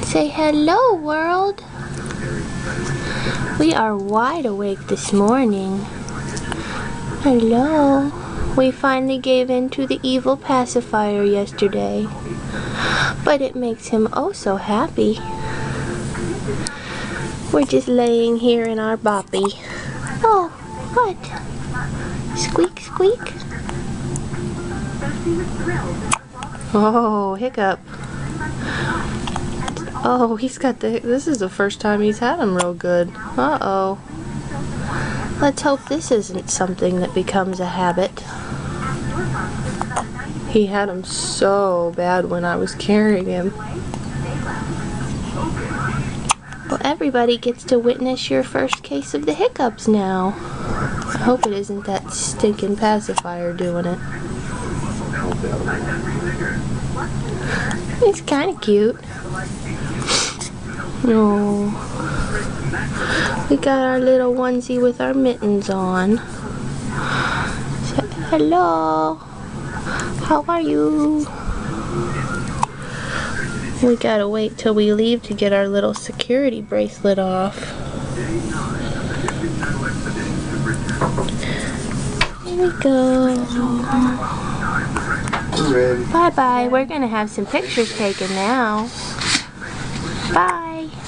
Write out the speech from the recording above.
Say hello, world. We are wide awake this morning. Hello. We finally gave in to the evil pacifier yesterday, but it makes him oh so happy. We're just laying here in our boppy. Oh, what? Squeak, squeak. Oh, Hiccup. Oh, he's got this is the first time he's had him real good. Uh-oh. Let's hope this isn't something that becomes a habit. He had him so bad when I was carrying him. Well, everybody gets to witness your first case of the hiccups now. I hope it isn't that stinking pacifier doing it. It's kind of cute. Oh, we got our little onesie with our mittens on. Hello, how are you? We gotta wait till we leave to get our little security bracelet off. Here we go. Bye bye. We're gonna have some pictures taken now. Bye.